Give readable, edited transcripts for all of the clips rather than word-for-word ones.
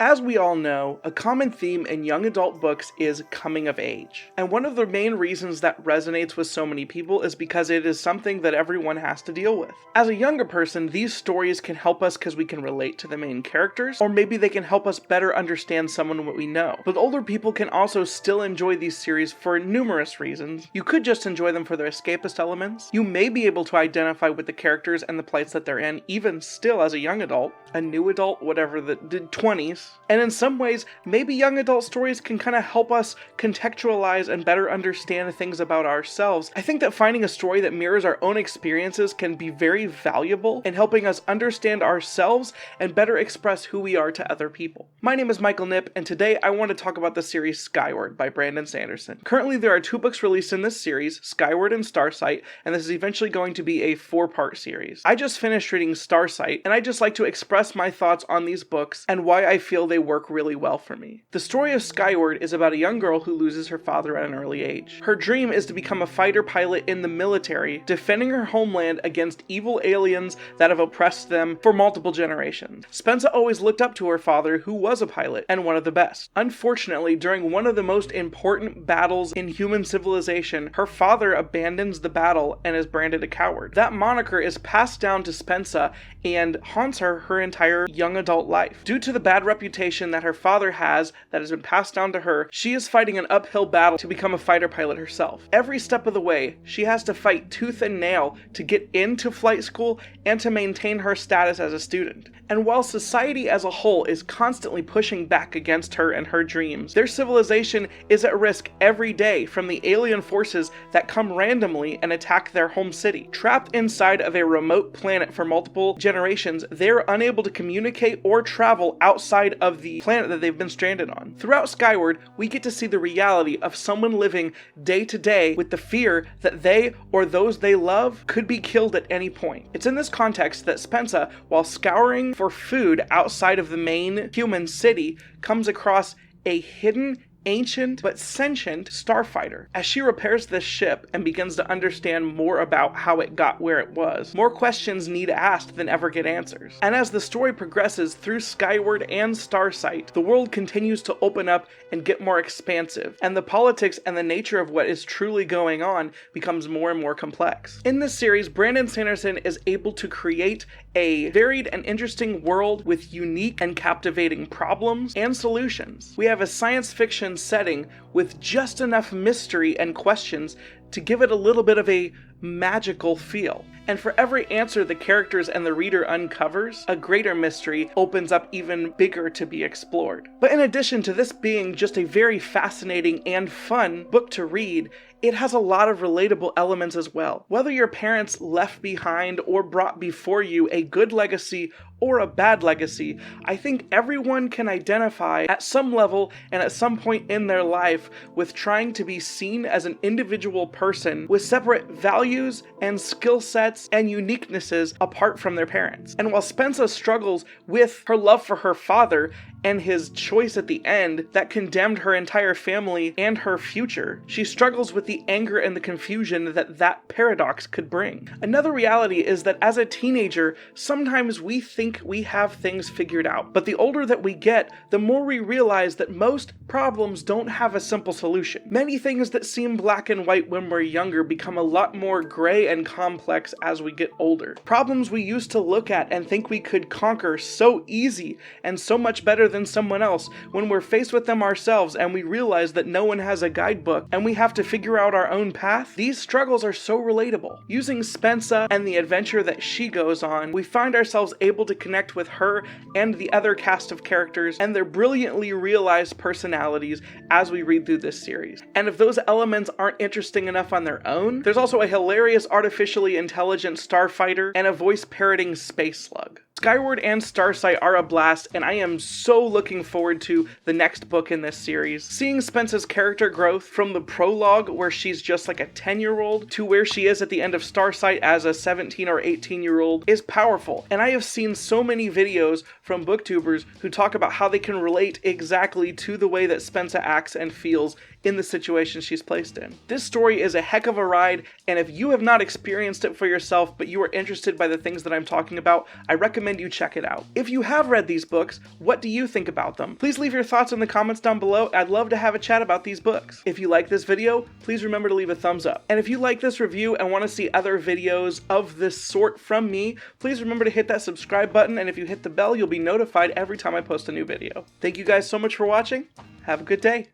As we all know, a common theme in young adult books is coming of age. And one of the main reasons that resonates with so many people is because it is something that everyone has to deal with. As a younger person, these stories can help us because we can relate to the main characters, or maybe they can help us better understand someone we know. But older people can also still enjoy these series for numerous reasons. You could just enjoy them for their escapist elements. You may be able to identify with the characters and the plights that they're in, even still as a young adult, a new adult, whatever the 20s. And in some ways, maybe young adult stories can kind of help us contextualize and better understand things about ourselves. I think that finding a story that mirrors our own experiences can be very valuable in helping us understand ourselves and better express who we are to other people. My name is Michael Knipp, and today I want to talk about the series Skyward by Brandon Sanderson. Currently, there are 2 books released in this series, Skyward and Starsight, and this is eventually going to be a 4-part series. I just finished reading Starsight, and I just like to express my thoughts on these books and why I feel they work really well for me. The story of Skyward is about a young girl who loses her father at an early age. Her dream is to become a fighter pilot in the military, defending her homeland against evil aliens that have oppressed them for multiple generations. Spensa always looked up to her father, who was a pilot, and one of the best. Unfortunately, during one of the most important battles in human civilization, her father abandons the battle and is branded a coward. That moniker is passed down to Spensa and haunts her entire young adult life. Due to the bad reputation that her father has that has been passed down to her, she is fighting an uphill battle to become a fighter pilot herself. Every step of the way, she has to fight tooth and nail to get into flight school and to maintain her status as a student. And while society as a whole is constantly pushing back against her and her dreams, their civilization is at risk every day from the alien forces that come randomly and attack their home city. Trapped inside of a remote planet for multiple generations, they're unable to communicate or travel outside of the planet that they've been stranded on. Throughout Skyward, we get to see the reality of someone living day to day with the fear that they or those they love could be killed at any point. It's in this context that Spensa, while scouring for food outside of the main human city, comes across a hidden, ancient but sentient starfighter. As she repairs this ship and begins to understand more about how it got where it was, more questions need asked than ever get answers. And as the story progresses through Skyward and Starsight, the world continues to open up and get more expansive, and the politics and the nature of what is truly going on becomes more and more complex. In this series, Brandon Sanderson is able to create a varied and interesting world with unique and captivating problems and solutions. We have a science fiction setting with just enough mystery and questions to give it a little bit of a magical feel. And for every answer the characters and the reader uncovers, a greater mystery opens up even bigger to be explored. But in addition to this being just a very fascinating and fun book to read, it has a lot of relatable elements as well. Whether your parents left behind or brought before you a good legacy or a bad legacy, I think everyone can identify at some level and at some point in their life with trying to be seen as an individual person with separate values and skill sets and uniquenesses apart from their parents. And while Spensa struggles with her love for her father and his choice at the end that condemned her entire family and her future, she struggles with the anger and the confusion that paradox could bring. Another reality is that as a teenager, sometimes we think we have things figured out, but the older that we get, the more we realize that most problems don't have a simple solution. Many things that seem black and white when we're younger become a lot more gray and complex as we get older. Problems we used to look at and think we could conquer so easy and so much better than someone else, when we're faced with them ourselves and we realize that no one has a guidebook and we have to figure out our own path, these struggles are so relatable. Using Spensa and the adventure that she goes on, we find ourselves able to connect with her and the other cast of characters and their brilliantly realized personalities as we read through this series. And if those elements aren't interesting enough on their own, there's also a hilarious artificially intelligent starfighter and a voice parroting space slug. Skyward and Starsight are a blast, and I am so looking forward to the next book in this series. Seeing Spensa's character growth from the prologue, where she's just like a 10-year-old, to where she is at the end of Starsight as a 17 or 18-year-old is powerful. And I have seen so many videos from booktubers who talk about how they can relate exactly to the way that Spensa acts and feels in the situation she's placed in. This story is a heck of a ride, and if you have not experienced it for yourself, but you are interested by the things that I'm talking about, I recommend recommend you check it out. If you have read these books, what do you think about them? Please leave your thoughts in the comments down below. I'd love to have a chat about these books. If you like this video, please remember to leave a thumbs up. And if you like this review and want to see other videos of this sort from me, please remember to hit that subscribe button, and if you hit the bell, you'll be notified every time I post a new video. Thank you guys so much for watching. Have a good day.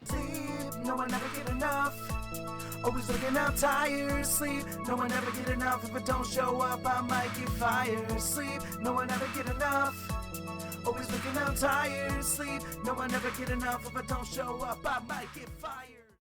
No one ever get enough. Always looking out tired. Sleep. No one ever get enough. If it don't show up, I might get fired. Sleep. No one ever get enough. Always looking out tired. Sleep. No one ever get enough. If I don't show up, I might get fired.